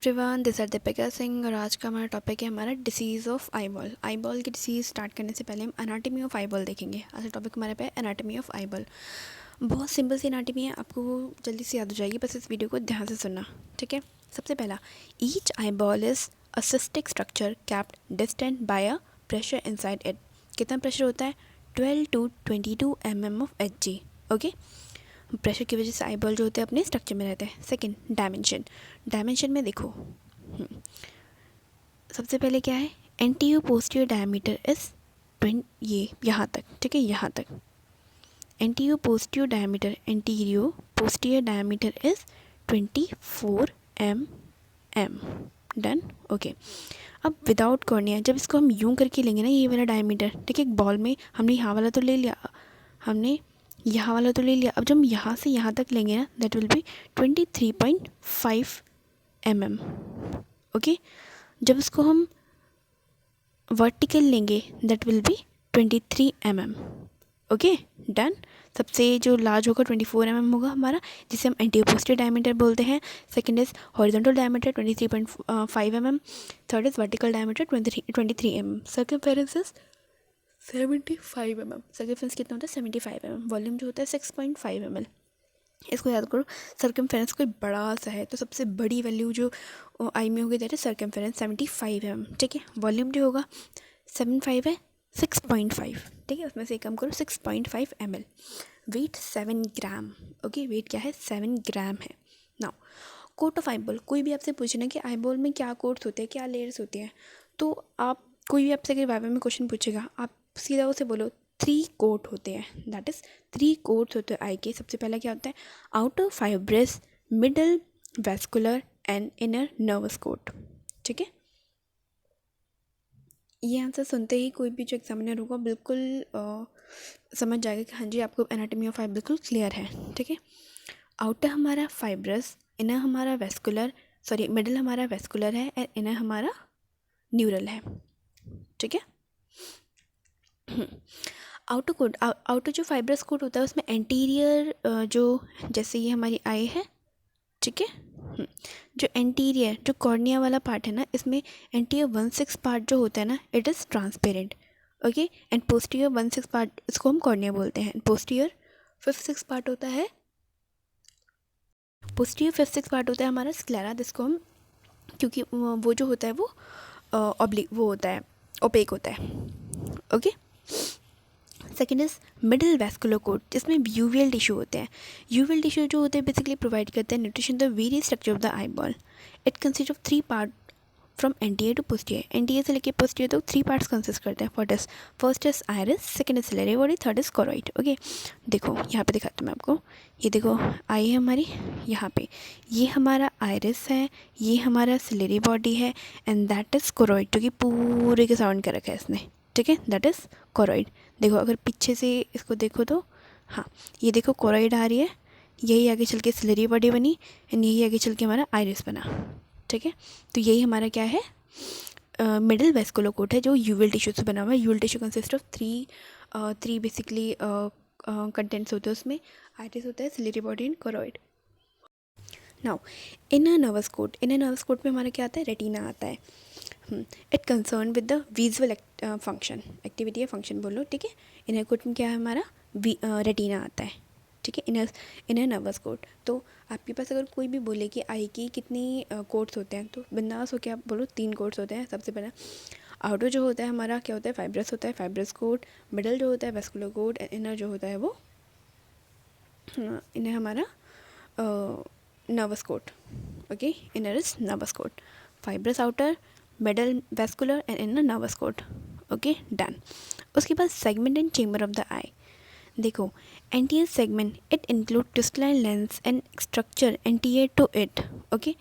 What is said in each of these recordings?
Everyone, this are Deepika Singh और आज का हमारा टॉपिक है हमारा डिसीज़ ऑफ आईबॉल। आईबॉल की डिसीज़ स्टार्ट करने से पहले हम एनाटॉमी ऑफ आईबॉल देखेंगे। आज का टॉपिक हमारे पे एनाटॉमी ऑफ आईबॉल। बहुत सिंपल सी एनाटॉमी है, आपको वो जल्दी से याद हो जाएगी, बस इस वीडियो को ध्यान से सुनना, ठीक है। सबसे पहला, each eyeball is a cystic structure capped distant by a pressure inside it. कितना प्रेशर होता है? 12 to 22 mm of Hg। Okay, pressure की वजह से आईबॉल जो होते हैं अपने स्ट्रक्चर में रहते हैं। सेकंड, डायमेंशन में देखो, सबसे पहले क्या है? एंटीरियर पोस्टीरियर डायमीटर इज ये यहाँ तक, ठीक है, यहाँ तक anterior posterior diameter is 24 mm। Done, okay. अब विदाउट कॉर्निया, जब इसको हम यूं करके लेंगे ना, ये वाला डायमीटर, ठीक है, एक बॉल में हमने यहाँ वाला तो ले लिया, अब जब हम यहाँ से यहाँ तक लेंगे ना, that will be 23.5 mm। Okay, जब इसको हम वर्टिकल लेंगे that will be 23 mm। Okay, done. सबसे जो लार्ज होगा 24 mm होगा हमारा, जिसे हम एंटीरियर पोस्टीरियर डायमीटर बोलते हैं। Second is horizontal diameter 23.5 mm। Third is vertical diameter 23 mm। Circumference is 75 mm। Circumference कितना होता है? 75 mm। वॉल्यूम जो होता है 6.5 ml। इसको याद करो, सर्कमफेरेंस कोई बड़ा सा है तो सबसे बड़ी वैल्यू जो आई में होगी दैट इज सर्कमफेरेंस 75 mm, ठीक है। वॉल्यूम जो होगा 75 है, 6.5, ठीक है, उसमें से कम करो 6.5 ml। Weight 7 gram. Okay, weight क्या है? 7 ग्राम है। Now, coat of eyeball. कोई भी आपसे पूछे ना कि आईबॉल में क्या कोट्स होते हैं, क्या लेयर्स होती हैं, तो आप, कोई भी आपसे अगर वाइवा में क्वेश्चन पूछेगा, आप सीधा उसे बोलो 3 कोट होते हैं, दैट इज़ 3 कोट्स होते हैं आई के। सबसे पहला क्या होता है? Outer fibrous, middle vascular and inner nervous coat, ठीक है। ये आंसर सुनते ही कोई भी जो एग्जामिनर होगा बिल्कुल समझ जाएगा कि हाँ जी, आपको एनाटॉमी ऑफ आई बिल्कुल क्लियर है, ठीक है। आउटर हमारा फाइब्रस, इनर हमारा वेस्कुलर, सॉरी मिडल हमारा वेस्कुलर है और इनर हमारा न्यूरल है, ठीक है। आउटर जो फाइब्रस कोट होता है उसमें एंटीरियर जो, जैसे ये हमारी आई है, ठीक है, जो एंटीरियर जो कॉर्निया वाला पार्ट है ना, इसमें एंटीरियर 1/6 पार्ट जो होता है ना, it is transparent. Okay, and posterior 1/6 part, इसको हम कॉर्निया बोलते हैं। पोस्टीरियर 5/6 पार्ट होता है, हमारा स्क्लेरा, जिसको हम, क्योंकि वो जो होता है वो ऑब्लिक, वो होता है ओपेक होता है। Okay, second is middle vascular coat, जिसमें यूवियल टिश्यू होते हैं। यूवियल टिश्यू जो होते हैं बेसिकली प्रोवाइड करते हैं nutrition the various structure of the eye ball. It consist of 3 part from anterior to posterior. Anterior से लेके पोस्टीरियर तक 3 पार्ट्स कंसिस्ट करते हैं। First is iris, second is ciliary body, third is choroid. Okay, देखो यहाँ पे दिखाती हूँ मैं आपको, ये देखो आई है हमारी, यहाँ पे ये हमारा आयरिस है, ये हमारा सिलेरी बॉडी है, एंड दैट इज कोरॉइड, जो कि पूरे के साउंड कर रखा है इसने, ठीक है, दैट इज कोरॉइड। देखो अगर पीछे से इसको देखो तो, हाँ, ये देखो कोरॉइड आ रही है, यही आगे चल के सिलेरी बॉडी बनी, एंड यही आगे चल के हमारा आइरिस बना, ठीक है। तो यही हमारा क्या है? मिडल वेस्कुलर कोट है, जो यूवियल टिश्यू से बना हुआ है। Uveal tissue consist of three basically contents होते हैं उसमें। आइरिस होता है, ciliary body and choroid. Now, inner nervous coat में हमारा क्या आता है? रेटिना आता है। It concern with the visual function, activity या फंक्शन बोलो, ठीक है। इनर कोट में क्या है हमारा? रेटिना आता है, ठीक है, इनर नर्वस कोट। तो आपके पास अगर कोई भी बोले कि आई की कितनी कोट्स होते हैं, तो बिंदास हो के आप बोलो 3 कोट्स होते हैं। सबसे पहला आउटर जो होता है हमारा क्या होता है? फाइब्रस होता है, फाइब्रस कोट। मिडल जो होता है वेस्कुलर कोट, एंड इनर जो होता है वो इनर हमारा nervous coat. Okay, inner is nervous coat, fibrous outer, middle vascular and inner nervous coat. Okay, done. उसके बाद segment and chamber of the eye. देखो, anterior segment, it include crystalline lens and structure anterior to it. Okay,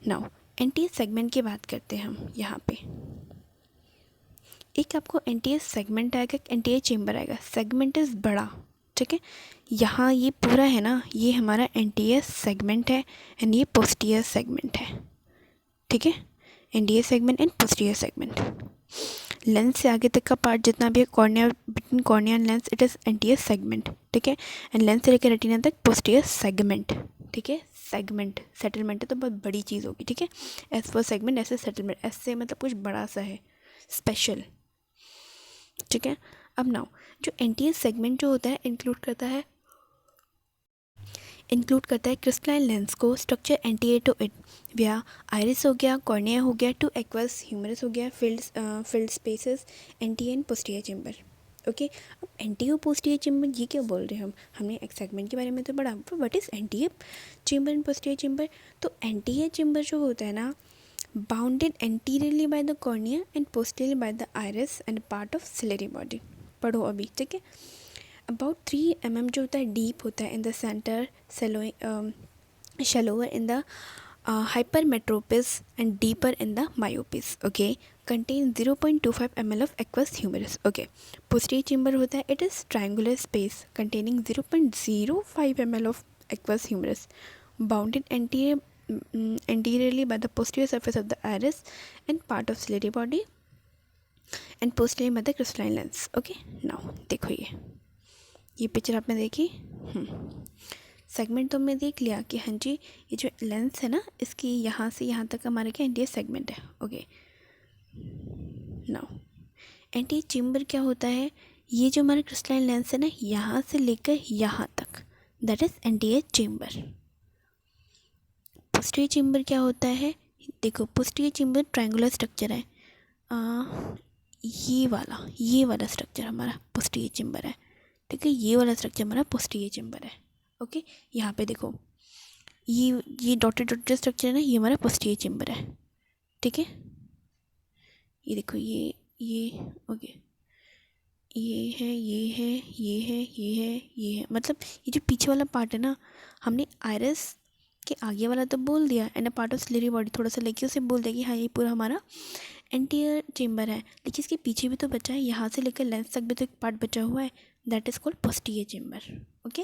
now anterior segment की बात करते हैं हम। यहाँ पे एक आपको एंटीरियर सेगमेंट आएगा, एक एंटीरियर चेम्बर आएगा। सेगमेंट इज़ बड़ा, ठीक है, यहाँ ये पूरा है ना, ये हमारा एंटीरियर सेगमेंट है, एंड ये पोस्टीरियर सेगमेंट है, ठीक है। Anterior segment and posterior segment. Lens से आगे तक का पार्ट जितना भी है, cornea, between cornea and lens, it is anterior segment, ठीक है। एंड लेंस से लेकर रेटिना तक पोस्टीरियर सेगमेंट, ठीक है, सेगमेंट, सेटलमेंट है तो बहुत बड़ी चीज़ होगी, ठीक है। एस फॉर सेगमेंट, ऐसे सेटलमेंट, ऐसे मतलब कुछ बड़ा सा है, स्पेशल, ठीक है। अब नाउ जो एंटीरियर सेगमेंट जो होता है इंक्लूड करता है क्रिस्टलाइन लेंस को, स्ट्रक्चर एंटीरियर टू इट, व्या आइरिस हो गया, कॉर्निया हो गया, टू एक्वस ह्यूमरस हो गया, field spaces, anterior and posterior chamber. Okay, अब एंटीरियर पोस्टीरियर चेंबर ये क्या बोल रहे हैं हम, हमने एक सेगमेंट के बारे में तो पढ़ा, what is anterior chamber and posterior chamber. तो एंटीरियर चेंबर जो होता है ना, bounded anteriorly by the cornea and posteriorly by the iris and part of ciliary body. पढ़ो अभी, ठीक है। अबाउट 3 mm जो होता है डीप होता है in the centre, shallower in the hypermetropes and deeper in the myopes. Okay, contains 0.25 ml of aqueous humerus. Okay, posterior chamber होता है, it is triangular space containing 0.05 ml of aqueous humerus, bounded anteriorly by the posterior surface of the iris and part of ciliary body and posterior by the crystalline lens. Okay, now देखो ये picture आपने देखी, segment तो मैं देख लिया कि हाँ जी ये जो लेंस है ना, इसकी यहाँ से यहाँ तक हमारा क्या एंटीरियर सेगमेंट है। ओके, नाउ एंटीरियर चेम्बर क्या होता है, ये जो हमारा क्रिस्टलाइन लेंस है ना, यहाँ से लेकर यहाँ तक, that is anterior chamber. Posterior chamber क्या होता है, देखो पोस्टीरियर चेम्बर ट्रायंगुलर स्ट्रक्चर है, ये वाला स्ट्रक्चर हमारा पोस्टीरियर चेम्बर है, ठीक है। ये वाला स्ट्रक्चर हमारा पोस्टीरियर चेम्बर है। ओके, यहाँ पे देखो ये डॉटेड स्ट्रक्चर है ना, ये हमारा पोस्टीरियर चेम्बर है, ठीक है। ये देखो ये ओके, ये है, मतलब ये जो पीछे वाला पार्ट है ना, हमने आइरिस के आगे वाला तो बोल दिया and a part of ciliary body थोड़ा सा लेके उसे बोल दिया कि हाँ ये पूरा हमारा एंटीरियर चेम्बर है, लेकिन इसके पीछे भी तो बचा है, यहाँ से लेकर लेंस तक भी तो एक पार्ट बचा हुआ है, that is called posterior chamber. Okay,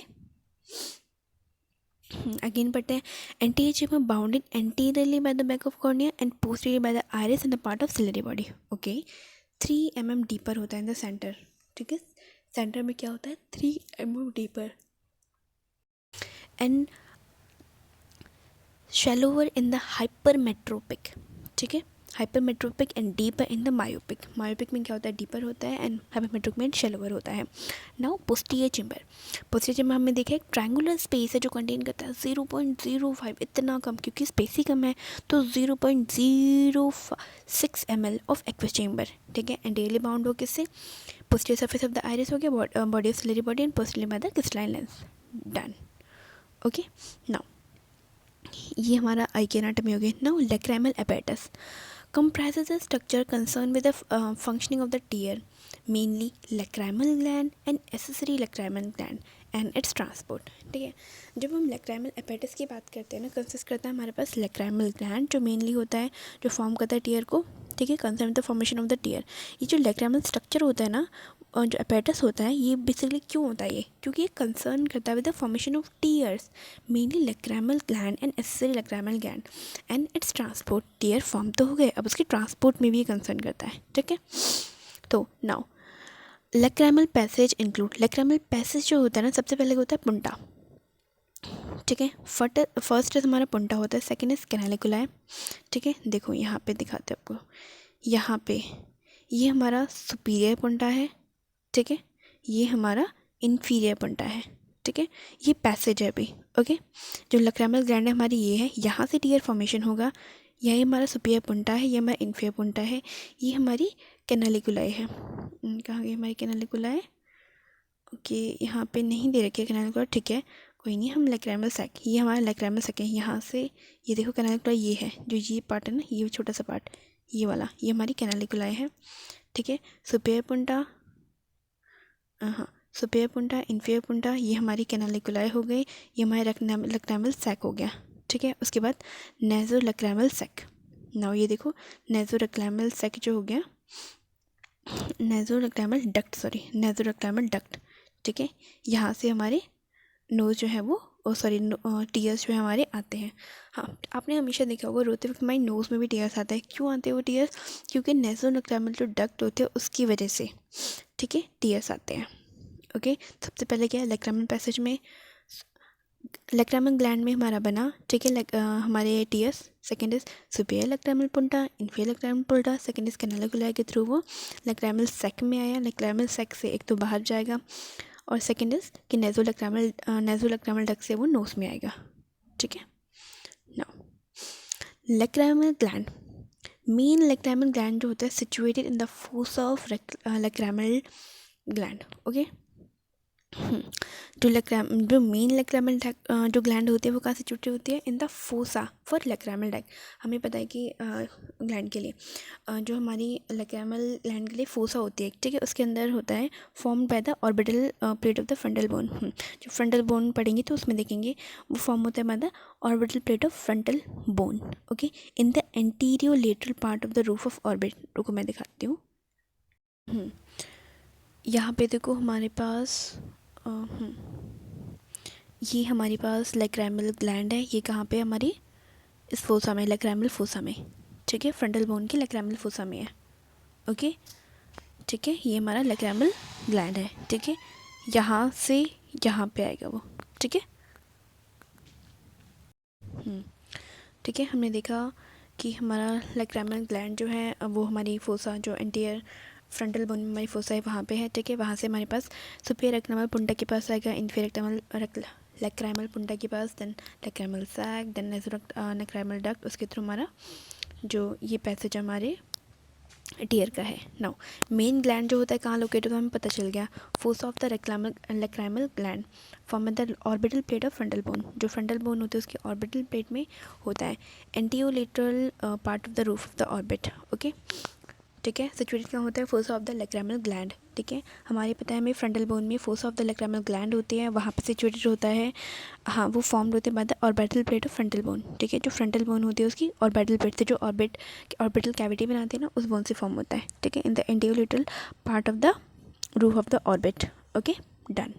again पढ़ते हैं, anterior chamber bounded anteriorly by the back of cornea and posterior by the iris and the part of ciliary body. Okay, 3 mm deeper होता है in the centre, ठीक है। Centre में क्या होता है, 3 mm deeper and shallower in the hypermetropic, ठीक है। Hypermetropic and deeper in the myopic, myopic में क्या होता है, डीपर होता है एंड हाइपरमेट्रोपिक में शैलोवर होता है। नाउ पोस्टीरियर चेम्बर हमने देखा एक ट्रायंगुलर स्पेस है जो कंटेन करता है 0.05, इतना कम क्योंकि स्पेस ही कम है, तो 0.06 ml ऑफ एक्वस चेम्बर, ठीक है। एंटीरियरली बाउंड हो किससे, posterior surface of the iris हो गया, body of ciliary body and posterior by the crystalline lens, done. Okay, now ये हमारा आई की एनाटॉमी हो गई। Now lacrimal apparatus comprises a structure concerned with the functioning of the tear, mainly lacrimal gland and accessory lacrimal gland and its transport, ठीक है। जब हम lacrimal apparatus की बात करते हैं ना, कंसिस्ट करता है हमारे पास लैक्राइमल ग्लैंड जो मेनली होता है, जो फॉर्म करता है टीयर को, ठीक है, concern with the formation of the tear. ये जो लैक्राइमल स्ट्रक्चर होता है ना, और जो apparatus होता है, ये बेसिकली क्यों होता है, ये क्योंकि ये कंसर्न करता है with the formation of tears, mainly lacrimal gland and accessory lacrimal gland and its transport. Tear form तो हो गए, अब उसके ट्रांसपोर्ट में भी ये कंसर्न करता है, ठीक है। तो now lacrimal passage include, lacrimal passage जो होता है ना, सबसे पहले होता है पुंटा, ठीक है। फर्स्ट हमारा पुंटा होता है, सेकेंड इज कैनालिकुलाई, ठीक है। देखो यहाँ पे दिखाते हैं आपको, यहाँ पे ये हमारा सुपीरियर पुंटा है, ठीक है, ये हमारा इन्फीरियर पुंटा है, ठीक है। ये पैसेज है अभी, ओके। जो लैक्राइमल ग्लैंड है हमारी ये है, यहाँ से टीयर फॉर्मेशन होगा, यही हमारा सुपीरियर पुंटा है, ये हमारा इन्फीरियर पुंटा है, ये हमारी कैनालिकुलाई है। कहाँ गई हमारी कैनालिकुलाई, ओके, यहाँ पे नहीं दे रखी है कैनालिकुलाई, ठीक है, कोई नहीं, हम लैक्राइमल सैक, ये हमारा लैक्राइमल सैक है, यहाँ से ये देखो कैनालिकुलाई ये है, जो ये पार्ट है ना, ये छोटा सा पार्ट, ये वाला, ये हमारी कैनालिकुलाई है, ठीक है। सुपीरियर पुंटा, हाँ, सुपीरियर पुंटा, इन्फीरियर पुंटा, ये हमारी कैनालिकुलाई हो गई, ये हमारे लैक्राइमल सैक हो गया, ठीक है। उसके बाद नेज़ो लैक्राइमल सैक, नाउ ये देखो नेज़ो लैक्राइमल सैक जो हो गया, नेज़ो लैक्राइमल डक्ट, ठीक है। यहाँ से हमारे नोज़ जो है वो टीयर्स जो है हमारे आते हैं। हाँ, आपने हमेशा देखा होगा रोते वक्त हमारी नोज़ में भी टीयर्स आते हैं, क्यों आते हैं वो टीयर्स, क्योंकि नेज़ोलैक्राइमल जो डक्ट होते हैं उसकी वजह से, ठीक है, टीयर्स आते हैं। ओके, सबसे पहले क्या है, लैक्राइमल पैसेज में लैक्रामल ग्लैंड में हमारा बना, ठीक है, हमारे tears. Second is superior lacrimal puncta, inferior lacrimal puncta. Second is canaliculi के थ्रू वो लैक्रामल सैक में आया, लैक्रामल सैक से एक तो बाहर जाएगा, और सेकेंड इज कि नेज़ोलैक्रामल डक्ट से वो नोज में आएगा, ठीक है। Now lacrimal gland, main lacrimal gland जो होता है situated in the fossa of lacrimal gland, okay. जो मेन लैक्रामल जो ग्लैंड होती है वो कहाँ सिचुएटेड होती है? In the fossa for lacrimal duct. हमें पता है कि ग्लैंड के लिए जो हमारी लैक्रामल ग्लैंड के लिए फोसा होती है, ठीक है, उसके अंदर होता है form by the orbital plate of the frontal bone. जो फ्रंटल बोन पढ़ेंगे तो उसमें देखेंगे वो फॉर्म होता है bye the orbital plate of frontal bone, okay, in the anterior lateral part of the roof of orbit. रुको मैं दिखाती हूँ। यहाँ पे देखो हमारे पास ये हमारे पास लैक्रामल ग्लैंड है। ये कहाँ पे हमारी? इस फोसा में, लैक्रामल फोसा में, ठीक है, फ्रंटल बोन की लैक्रामल फोसा में है, ओके, ठीक है। ये हमारा लैक्रामल ग्लैंड है, ठीक है, यहाँ से यहाँ पे आएगा वो, ठीक है। ठीक है, हमने देखा कि हमारा लैक्रामल ग्लैंड जो है वो हमारी फोसा जो एंटीरियर फ्रंटल बोन में हमारी फोसा है वहाँ पे है, ठीक है। वहाँ से हमारे पास सुपीरियर लैक्रामल पुंटा के पास आएगा, इन्फीरियर लैक्रामल पुंटा के पास, देन लैक्रामल सैक, देन लैक्रामल डक्ट, उसके थ्रू हमारा जो ये पैसेज हमारे टीयर का है। नाउ मेन ग्लैंड जो होता है कहाँ लोकेटेड, तो हमें पता चल गया, fossa of the lacrimal gland form the orbital plate of frontal bone. जो फ्रंटल बोन होती है उसकी ऑर्बिटल प्लेट में होता है anterolateral part of the roof of the orbit, okay, ठीक है। सिचुएटेड कहाँ होता है? Fossa of the lacrimal gland, ठीक है। हमारे पता है हमें फ्रंटल बोन में fossa of the lacrimal gland होती है, वहाँ पे सिचुएटेड होता है, हाँ, वो फॉर्म्ड होते हैं bye the orbital plate of frontal bone, ठीक है। जो फ्रंटल बोन होती है उसकी ऑर्बिटल प्लेट से जो ऑर्बिटल कैविटी बनाते हैं ना, उस बोन से फॉर्म होता है, ठीक है, in the anterolateral part of the roof of the orbit, okay, done.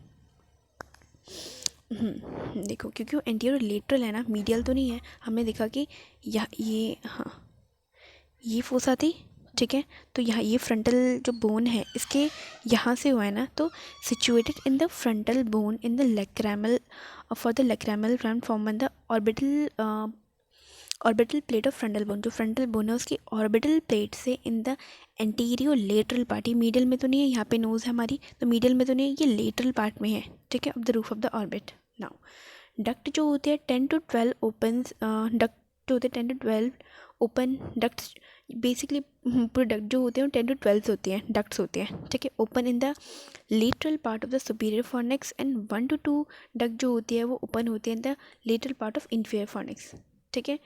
देखो क्योंकि वो एंटीरियर लेटरल है ना, मीडियल तो नहीं है। हमने देखा कि ये हाँ ये फोसा थी, ठीक है, तो यहाँ ये फ्रंटल जो बोन है इसके यहाँ से हुआ है ना, तो situated in the frontal bone in the lacrimal for the lacrimal gland form the orbital plate of frontal bone. जो फ्रंटल बोन है उसकी ऑर्बिटल प्लेट से in the anterior lateral part, ये मीडियल में तो नहीं है, यहाँ पे नोज़ है हमारी, तो मीडियल में तो नहीं है, ये लेटरल पार्ट में है, ठीक है, of the roof of the orbit. Now duct जो होते हैं 10 to 12 ओपन डक्ट जो होते हैं 10 to 12 ओपन डक्ट्स, बेसिकली पूरे डक्ट जो होते हैं वो 10 to 12 होती हैं, डक्ट्स होते हैं, ठीक है, open in the lateral part of the superior fornix, and 1 to 2 duct जो होती है वो ओपन होती है in the lateral part of inferior fornix, ठीक है।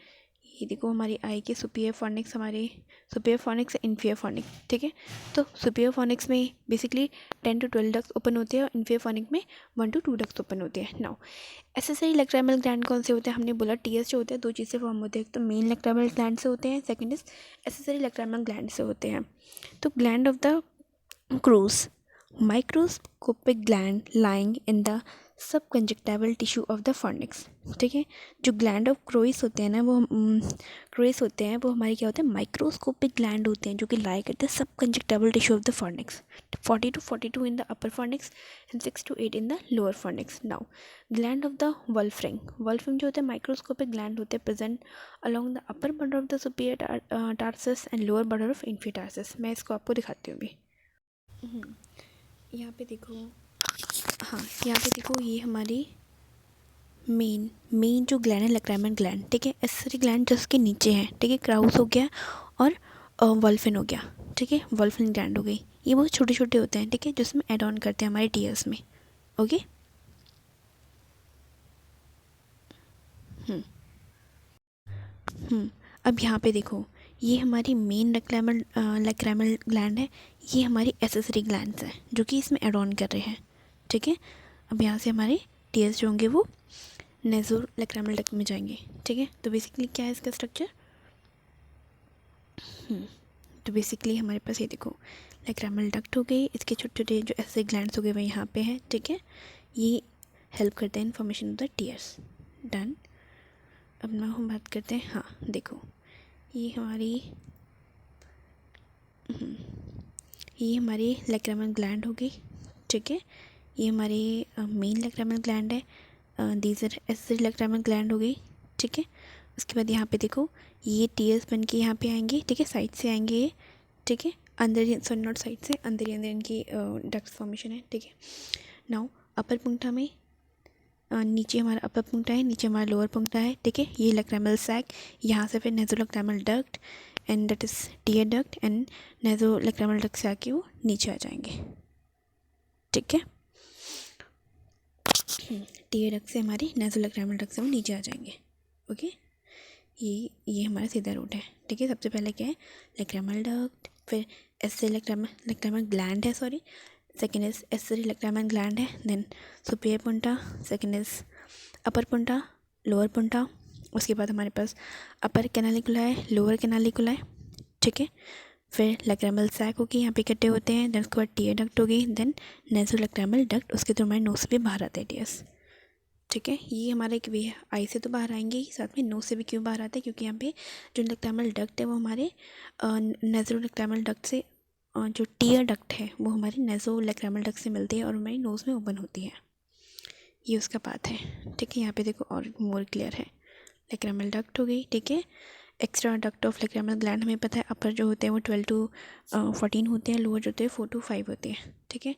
ये देखो हमारी आई के सुपीरियर फॉर्निक्स, हमारे सुपीरियर फॉर्निक्स से इन्फीरियर फॉर्निक्स, ठीक है। तो सुपीरियर फॉर्निक्स में बेसिकली 10 to 12 डक्ट्स ओपन होते हैं और इन्फीरियर फॉर्निक्स में 1 to 2 डक्ट्स ओपन होते हैं। नाउ एसेसरी लैक्रामल ग्लैंड कौन से होते हैं? हमने बोला टीएस जो होते हैं दो चीज़ से फॉर्म होते हैं, एक तो मेन लैक्रामल ग्लैंड से होते हैं, सेकंड इज एसेसरी लैक्रामल ग्लैंड से होते हैं। तो gland of the cruise, microscopic gland lying in the sub conjunctival tissue of the fornix, ठीक है। जो ग्लैंड ऑफ क्रोइस होते हैं ना, वो क्रोइस होते हैं, वो हमारे क्या होते हैं? माइक्रोस्कोपिक ग्लैंड होते हैं जो कि लाई करते हैं सब conjunctival tissue of the fornix, 40 to 42 in the upper fornix and 6 to 8 in the lower fornix. Now gland of the Wolfram जो होते हैं माइक्रोस्कोपिक ग्लैंड होते हैं present along the upper border of the superior tarsus and lower border of inferior tarsus. मैं इसको आपको दिखाती हूँ अभी। यहाँ पे देखो, हाँ यहाँ पे देखो, ये हमारी मेन जो ग्लैंड है लैक्रामल ग्लैंड, ठीक है, एसेसरी ग्लैंड जिसके नीचे है, ठीक है, क्राउस हो गया और वॉल्फिन हो गया, ठीक है, वॉल्फिन ग्लैंड हो गई। ये बहुत छोटे छोटे होते हैं, ठीक है, जिसमें ऐड ऑन करते हैं हमारे टीयर्स में, ओके। अब यहाँ पे देखो, ये हमारी मेन लैक्रामल ग्लैंड है, ये हमारी एसेसरी ग्लैंड्स हैं जो कि इसमें ऐड ऑन कर रहे हैं, ठीक है। अब यहाँ से हमारे टीयर्स जो होंगे वो नेज़ो लैक्रामल डक्ट में जाएंगे, ठीक है। तो बेसिकली क्या है इसका स्ट्रक्चर? तो बेसिकली हमारे पास ये देखो लैक्रामल डक्ट हो गई, इसके छोटे छोटे जो ऐसे ग्लैंड्स हो गए वो यहाँ पे हैं, ठीक है। ये हेल्प करते हैं information of the tears, done. अब ना हम बात करते हैं, हाँ देखो ये हमारी लैक्रामल ग्लैंड हो गई, ठीक है। ये हमारी मेन लैक्रामल ग्लैंड है, these are acid lacrimal gland हो गई, ठीक है। उसके बाद यहाँ पे देखो ये टीयर्स बन के यहाँ पे आएंगे, ठीक है, साइड से आएंगे ये, ठीक है, अंदर, सॉरी नॉट साइड से, अंदर ही अंदर इनकी डक्ट्स फॉर्मेशन है, ठीक है। नाउ अपर पुंगटा में नीचे हमारा अपर पुंगटा है, नीचे हमारा लोअर पुंगटा है, ठीक है। ये लैक्रामल सैक, यहाँ से फिर nasolacrimal duct and that is tear duct and nasolacrimal duct से आके वो नीचे आ जाएंगे, ठीक है। टीयर डक्ट से हमारी नेज़ोलैक्रामल डक्ट से वो नीचे आ जाएंगे, ओके। ये हमारा सीधा रूट है, ठीक है। सबसे पहले क्या है, लैक्रामल डक्ट, फिर एस लैक्रामल ग्लैंड है, sorry, second is acid lacrimal gland है, then superior puncta, second is upper puncta, lower puncta, उसके बाद हमारे पास अपर कैनालिकुला है, लोअर कैनालिकुला है, ठीक है। फिर लैक्रामल सैक होगी, यहाँ पे इकट्ठे होते हैं, देन उसके बाद टीयर डक्ट होगी, देन नेज़ोलैक्रामल डक्ट, उसके थ्रू हमारे नोज से भी बाहर आते हैं टीयर्स, ठीक है। ये हमारे एक वे आई से तो बाहर आएंगे ही, साथ में नोज से भी क्यों बाहर आते हैं, क्योंकि यहाँ पे जो लैक्रामल डक्ट है वो हमारे नेज़ोलैक्रामल डक्ट से, जो टीयर डक्ट है वो हमारी नेज़ोलैक्रामल डक्ट से मिलती है और हमारी नोज़ में ओपन होती है, ये उसका पाथ है, ठीक है। यहाँ पे देखो और मोर क्लियर है, लैक्रामल डक्ट हो गई, ठीक है। Extra duct of lacrimal gland हमें पता है, अपर जो होते हैं वो 12 to 14 होते हैं, लोअर जो होते हैं 4 to 5 होते हैं, ठीक है।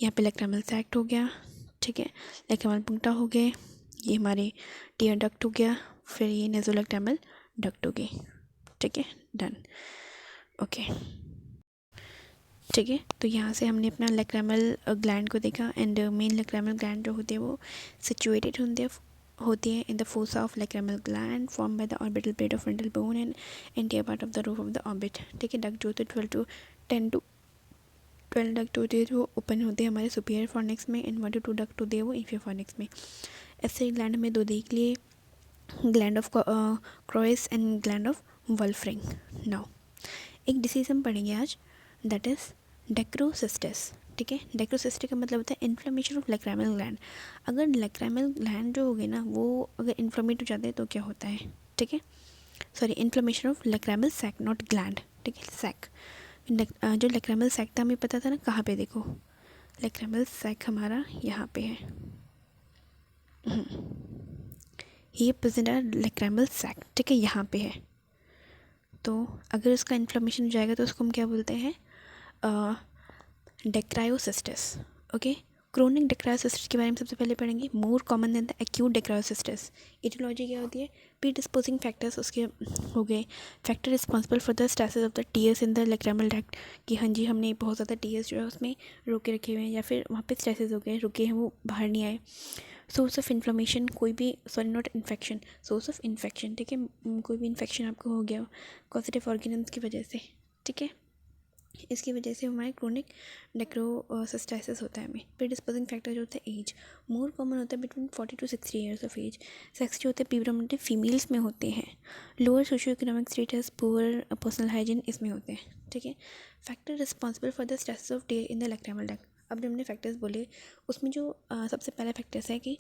यहाँ पे लैक्रामल सैक्ट हो गया, ठीक है, लैक्रामल पुंगटा हो गए, ये हमारे टीयर डक्ट हो गया, फिर ये नेज़ोलैक्रामल डक्ट हो गई, ठीक है, डन, ओके, ठीक है। तो यहाँ से हमने अपना लैक्रामल ग्लैंड को देखा एंड मेन लैक्रामल ग्लैंड जो होते हैं वो सिचुएटेड होती है in the fossa of lacrimal gland form by the orbital plate of frontal bone and anterior part of the roof of the orbit, ठीक है। डक्ट जो होते हैं 10 to 12 डक्ट होते हैं जो ओपन होते हैं हमारे सुपीरियर फॉर्निक्स में, एंड 1 to 2 डक्ट होते हैं वो इंफीरियर फॉर्निक्स में। ऐसे ग्लैंड में दो देख लिए, gland of Krause and gland of Wolfring. Now एक डिसीज हम पढ़ेंगे आज, दैट इज़ डेक्रोसिस्टिस, ठीक है। डेक्रोसिस्टिस का मतलब होता है इन्फ्लेमेशन ऑफ लैक्रामल ग्लैंड। अगर लैक्रामल ग्लैंड जो हो गए ना वो अगर इन्फ्लेमेट हो जाते हैं तो क्या होता है, ठीक है, sorry, inflammation of lacrimal sac, not gland, ठीक है, सैक। जो लैक्रामल सैक था हमें पता था ना, कहाँ पे देखो, लैक्रामल सैक हमारा यहाँ पे है, ये प्रेजेंट है लैक्रामल सैक, ठीक है, यहाँ पे है। तो अगर उसका इन्फ्लेमेशन हो जाएगा तो उसको हम क्या बोलते हैं, डेक्रायोसिस्टिस, ओके। क्रोनिक डेक्रायोसिस्टिस के बारे में सबसे पहले पढ़ेंगे, more common than the acute dacryocystitis. Etiology क्या होती है, प्रीडिस्पोजिंग फैक्टर्स उसके हो गए, factor responsible for the stasis of the tears in the lacrimal duct, कि हाँ जी हमने बहुत ज़्यादा टीयर्स जो है उसमें रोके रखे हुए हैं या फिर वहाँ पे स्टेसिस हो गए, रुके हैं, वो बाहर नहीं आए। सोर्स ऑफ इन्फ्लेमेशन, कोई भी, sorry not infection, source of infection, ठीक है, कोई भी इन्फेक्शन आपको हो गया कॉजेटिव ऑर्गेनिज्म की वजह से, ठीक है, इसकी वजह से हमारे क्रोनिक डेक्रोसिस्टाइसिस होता है हमें। प्रीडिस्पोजिंग फैक्टर जो होता है एज, मोर कॉमन होता है between 40 to 60 years of age. Sex जो होते हैं प्रीडोमिनेटली फीमेल्स में होते हैं। Lower socio economic status, poor personal hygiene इसमें होते हैं, ठीक है। Factor responsible for the stasis of tear in the lacrimal duct, अब जब हमने फैक्टर्स बोले उसमें जो सबसे पहला फैक्टर्स है कि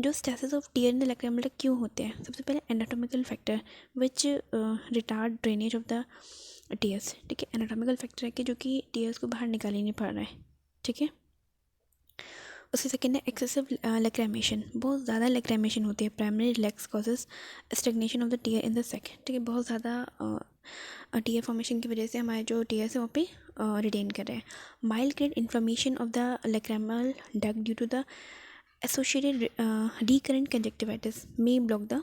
जो stasis of tear in the lacrimal duct क्यों होते हैं। सबसे पहले anatomical factor which retard drainage of the tears, ठीक है, एनाटॉमिकल फैक्टर है कि जो कि टीयर्स को बाहर निकाल ही नहीं पड़ रहा है, ठीक है। उसके सेकेंड है एक्सेसिव लैक्रामेशन, बहुत ज़्यादा लैक्रामेशन होती है, primary relax causes stagnation of the tier in the sake, ठीक है, बहुत ज़्यादा टीयर फॉर्मेशन की वजह से हमारे जो टीयर्स हैं वहाँ पे रिटेन कर रहे हैं। Mild grade inflammation of the lacrimal duct due to the associated recurrent conjunctivitis may block the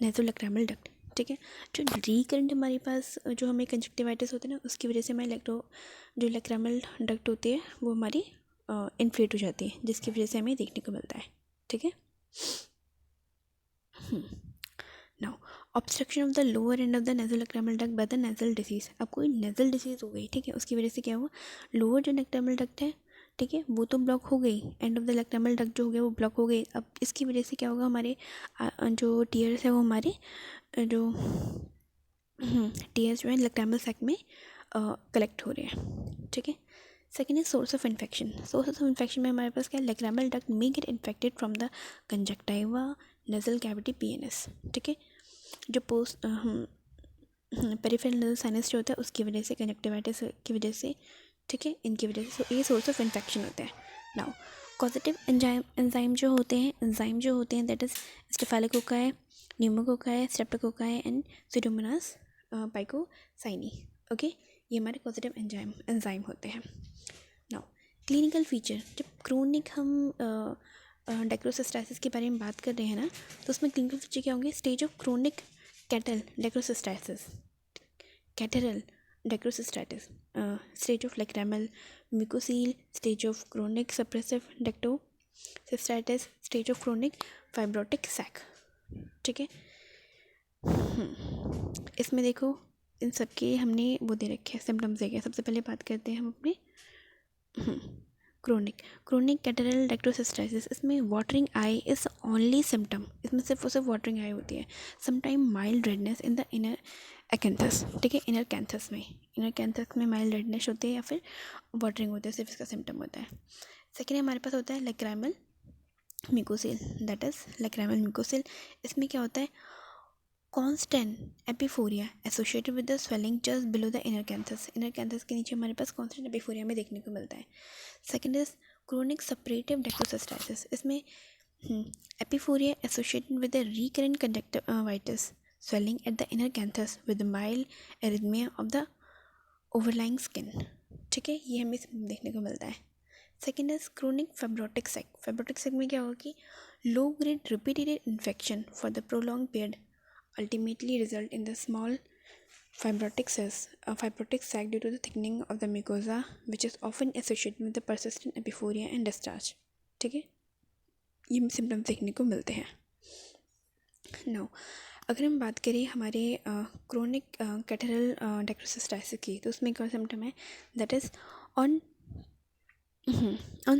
nasolacrimal duct, ठीक है। जो रिकरेंट हमारे पास जो हमें कंजक्टिवाइटिस होते हैं ना उसकी वजह से हमारी जो लैक्रामल डक्ट होती है वो हमारी इन्फ्लेट हो जाती है, जिसकी वजह से हमें देखने को मिलता है, ठीक है। Now obstruction of the lower end of the nasolacrimal duct by the nasal disease, अब कोई नेज़ल डिसीज़ हो गई, ठीक है, उसकी वजह से क्या हुआ, लोअर जो लैक्रामल डक्ट है, ठीक है, वो तो ब्लॉक हो गई, and of the lacrimal duct जो हो गया वो ब्लॉक हो गई। अब इसकी वजह से क्या होगा, हमारे जो टीयर्स है वो हमारे जो टीयर्स जो है लैक्रामल सैक में कलेक्ट हो रहे हैं, ठीक है। Second is source of infection, source of infection में हमारे पास क्या है, lacrimal duct may get infected from the conjunctiva, nasal cavity, PNS, ठीक है, जो पोस्ट पेरिफेरल नेजल साइनस जो होता है उसकी वजह से, कंजक्टिवाइटिस की वजह से, ठीक है, इनकी वजह से, ये सोर्स ऑफ इन्फेक्शन होता है। नाउ कॉजेटिव एंजाइम जो होते हैं that is staphylococci, pneumococci, streptococci and pseudomonas pyocyanea. Okay, ये हमारे कॉजेटिव एंजाइम होते हैं। नाउ क्लिनिकल फीचर, जब क्रोनिक हम डेक्रोसिस्टासिस के बारे में बात कर रहे हैं ना, तो उसमें क्लिनिकल फीचर क्या होंगे? Stage of chronic catarrhal dacryocystitis, catarrhal dacryocystitis, stage of lacrimal mucocele, stage of chronic suppurative dacryocystitis, stage of chronic fibrotic sac. ठीक है, इसमें देखो इन सब के हमने वो दे रखे हैं, सिम्टम्स दे गए। सबसे पहले बात करते हैं हम अपने क्रोनिक कैटरल डेक्टोसिस्टासिस। इसमें watering eye is only symptom, इसमें सिर्फ और सिर्फ वाटरिंग आई होती है। Sometime mild redness in the inner canthus. ठीक है, इनर कैंथस में माइल्ड रेडनेस होती है या फिर वाटरिंग होती है, सिर्फ इसका सिम्टम होता है। सेकेंड हमारे पास होता है lacrimal mucocele, that is lacrimal mucocele. इसमें क्या होता है? Constant epiphora associated with the swelling just below the inner canthus के नीचे हमारे पास कॉन्स्टेंट एपिफोरिया में देखने को मिलता है। Second is chronic suppurative dacryocystitis. इसमें epiphora associated with the recurrent conjunctivitis, swelling at the inner canthus with mild arrhythmia of the overlying skin। ठीक है, ये हमें देखने को मिलता है। Second is chronic fibrotic sac में क्या होगा कि low grade repeated infection for the prolong period ultimately result in the small fibrotic sac due to the thickening of the mucosa which is often associated with the persistent epiphora and discharge। ठीक है, ये symptoms देखने को मिलते हैं। Now अगर हम बात करें हमारे क्रोनिक कैटरल डेक्रोसिस्टासिस की, तो उसमें क्या सिम्टम है? दैट इज़ ऑन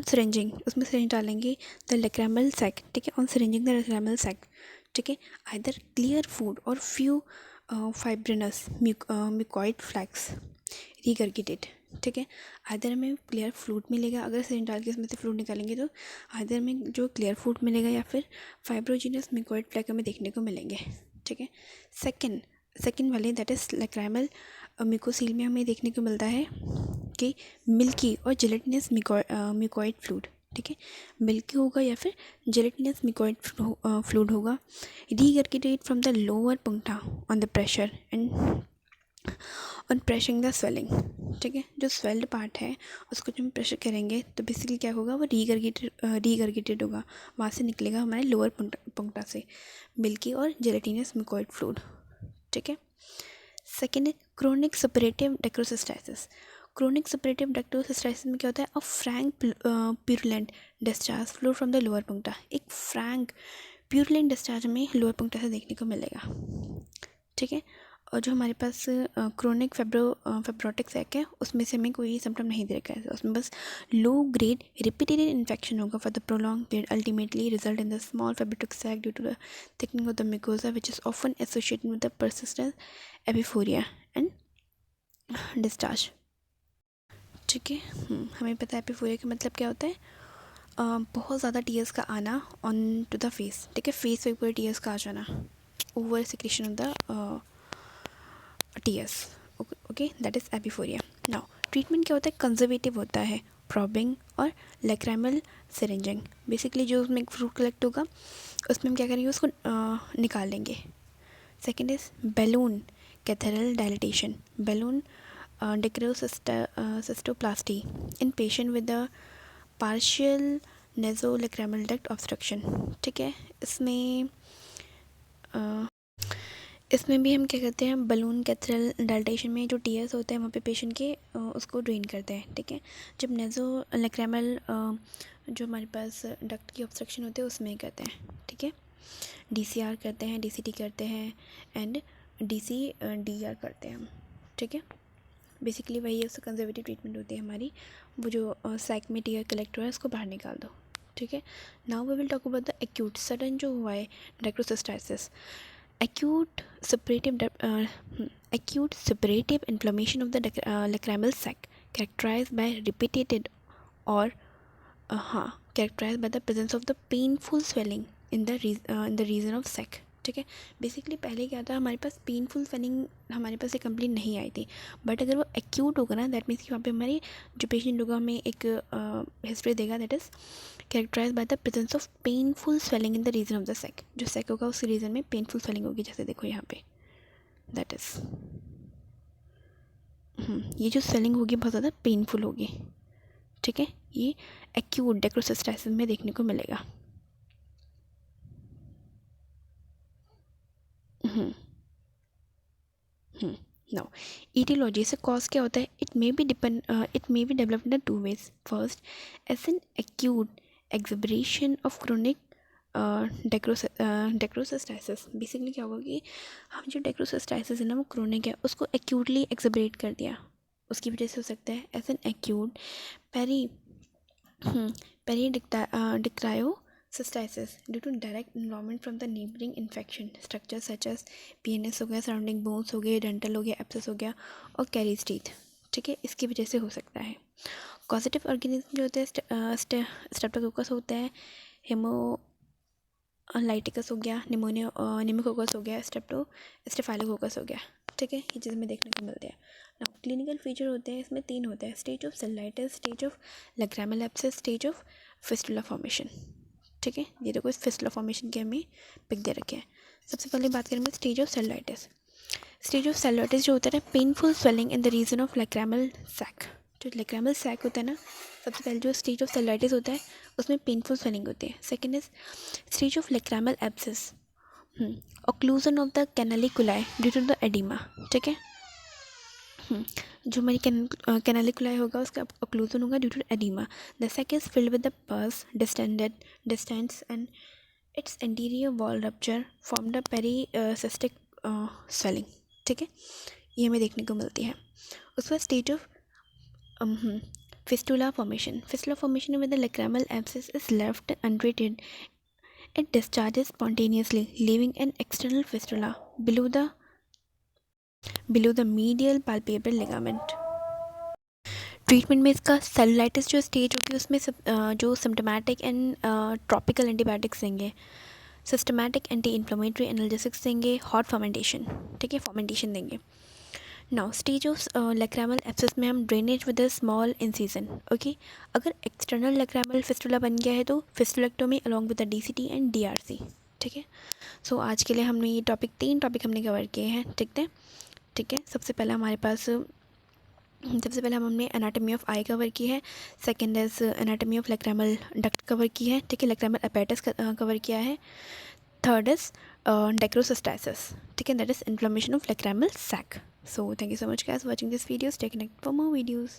सिरिंजिंग, उसमें सिरिंज डालेंगे द लैक्रामल सैक। ठीक है, ऑन सिरिंजिंग द लैक्रामल सैक। ठीक है, आइदर क्लियर फूड और फ्यू फाइब्रिनस म्यूकॉइड फ्लैक्स रिगर्गिटेड। ठीक है, आइदर हमें क्लियर फ्लूड मिलेगा, अगर सिरिंज डाल के इसमें से फ्लूड निकालेंगे तो आइदर हमें जो क्लियर फ्लूड मिलेगा या फिर फाइब्रोजिनस म्यूकॉइड फ्लैक हमें देखने को मिलेंगे। ठीक है, सेकेंड वाले दैट इज़ लैक्राइमल म्यूकोसील में हमें देखने को मिलता है कि मिल्की और जेलेटिनस म्यूकॉइड फ्लूड। ठीक है, मिल्की होगा या फिर जेलेटिनस म्यूकॉइड फ्लूड होगा, regurgitated from the lower puncta on the pressure and on pressuring the swelling. ठीक है, जो स्वेल्ड पार्ट है उसको जब हम प्रेशर करेंगे तो बेसिकली क्या होगा? वो रीगर्गिटेड होगा, वहाँ से निकलेगा हमारे लोअर पुंक्टा से मिल्की और जेलेटिनस म्यूकॉइड फ्लूइड। ठीक है, सेकेंड है chronic suppurative dacryocystitis. Chronic suppurative dacryocystitis में क्या होता है? A frank purulent discharge flow from the lower puncta. एक फ्रैंक प्यूरुलेंट डिस्चार्ज हमें लोअर पुंक्टा से देखने को मिलेगा। ठीक है, और जो हमारे पास क्रोनिक फाइब्रोटिक सैक है उसमें से हमें कोई सिम्टम नहीं दे रखा है, उसमें बस लो ग्रेड रिपीटेड इन्फेक्शन होगा for the prolong period ultimately result in the small fibrotic sac due to the thickening of the mucosa which is often associated with the persistent epiphora and discharge. ठीक है, हमें पता है एपिफोरिया का मतलब क्या होता है? बहुत ज़्यादा टीयर्स का आना ऑन टू द फेस। ठीक है, फेस पे पूरे टीयर्स का आ जाना, over secretion of the tears. Okay, that is epiphora. Now treatment क्या होता है? कंजर्वेटिव होता है, प्रॉबिंग और लैक्राइमल सिरिंजिंग। बेसिकली जो उसमें एक फ्लूइड कलेक्ट होगा उसमें हम क्या करेंगे? उसको निकाल लेंगे। Second is balloon catheter dilatation, balloon dacryocystoplasty in patient with the partial nasolacrimal duct obstruction. ठीक है, इसमें भी हम क्या करते हैं? बलून कैथेड्रल डायलिटेशन में जो टीयर्स होते हैं वहाँ पे पेशेंट के उसको ड्रेन करते हैं। ठीक है, जब नेज़ोलैक्राइमल जो हमारे पास डक्ट की ऑब्स्ट्रक्शन होती है उसमें करते हैं। ठीक है, DCR करते हैं, DCT करते हैं एंड DCDR करते हैं हम। ठीक है, बेसिकली वही है, उससे कंजर्वेटिव ट्रीटमेंट होती है हमारी। वो जो सैक में टीयर कलेक्ट हुआ है उसको बाहर निकाल दो। ठीक है, now we will talk about the acute sudden जो हुआ है डेक्रोसिस्टासिस। acute separative inflammation of the lacrimal sac characterized by repeated or characterized by the presence of the painful swelling in the region of sac. ठीक है। Basically पहले क्या था, हमारे पास painful swelling हमारे पास एक कंप्लेंट नहीं आई थी, बट अगर वो एक्यूट होगा ना, दैट मीन्स कि वहाँ पे हमारी जो पेशेंट होगा हमें एक हिस्ट्री देगा that is characterize by the presence of painful swelling in the region of the sac. जो सेक होगा उस रीजन में पेनफुल स्वेलिंग होगी, जैसे देखो यहाँ पे दैट इज़ ये जो स्वेलिंग होगी बहुत ज़्यादा पेनफुल होगी, ठीक है। ये एक्यूट डेक्रोसिस्टाइसिस में देखने को मिलेगा। नाउ ईटियोलॉजी से कॉज क्या होता है, it may be developed in two ways. First, as an acute exacerbation of chronic dacryocystitis. Basically क्या होगा कि हम जो डेक्रोसिस्टाइसिस है ना वो क्रोनिक है, उसको एक्यूटली एक्सब्रेट कर दिया, उसकी वजह से हो सकता है as an acute peridacryocystitis due to direct involvement from the neighbouring infection structure such as PNS हो गया, सराउंडिंग बोन्स हो गए, डेंटल हो गया, एब्सेस हो गया और कैरीज टीथ, ठीक है। इसकी वजह से हो सकता है। कॉजेटिव ऑर्गेनिज्म जो होते हैं स्ट्रेप्टोकोकस होता है, हेमोलाइटिकस हो गया, निमोकोकस हो गया, स्टेफाइलोकोकस हो गया, ठीक है। ये चीज़ हमें देखने को मिलती है। नाउ क्लिनिकल फीचर होते हैं, इसमें 3 होते हैं, stage of cellulitis, stage of lacrimal abscess, stage of fistula formation, ठीक है। ये देखो इस फिस्टुला फॉर्मेशन के हमें पिक दे रखे हैं। सबसे पहले बात करेंगे stage of cellulitis. Stage of cellulitis जो होता है ना, painful swelling in the region of lacrimal sac. जो लैक्रामल सैक होता है ना, सबसे पहले जो स्टेज ऑफ सेल्युलाइटिस होता है उसमें पेनफुल स्वेलिंग होती है। Second is stage of lacrimal abscess, occlusion of the canaliculi due to the oedema, ठीक है। जो हमारी कैनालिकुलाई होगा उसका ओक्लूजन होगा due to oedema. The sac is filled with the pus distends and its anterior wall rupture form the pericystic swelling, ठीक है। ये हमें देखने को मिलती है। उसके बाद स्टेज ऑफ फिस्टुला फॉर्मेशन में the lacrimal abscess is left untreated, it discharges spontaneously leaving an external fistula below the medial palpebral ligament. Treatment में इसका सेलुलाइटिस जो स्टेज होगी उसमें जो सिम्टोमेटिक एंड ट्रॉपिकल एंटीबायोटिक्स देंगे, सिस्टमैटिक एंटी इन्फ्लेमेटरी एनाल्जेसिक्स देंगे, hot fermentation, ठीक है, फर्मेंटेशन देंगे। Now stage of lacrimal abscess में हम drainage with a small incision, okay. अगर एक्सटर्नल लैक्रामल फिस्टुला बन गया है तो fistulectomy along with the DCT and DRC, ठीक है। सो आज के लिए हमने ये 3 टॉपिक हमने कवर किए हैं, ठीक है। सबसे पहले हमने एनाटॉमी ऑफ आई कवर की है। Second is anatomy of lacrimal duct cover की है, ठीक है, लैक्रामल अपैरटस कवर किया है। थर्ड इज डेक्रोसिस्टाइसिस, ठीक है, that is inflammation of lacrimal sac. So thank you so much guys for watching this video. Stay connected for more videos.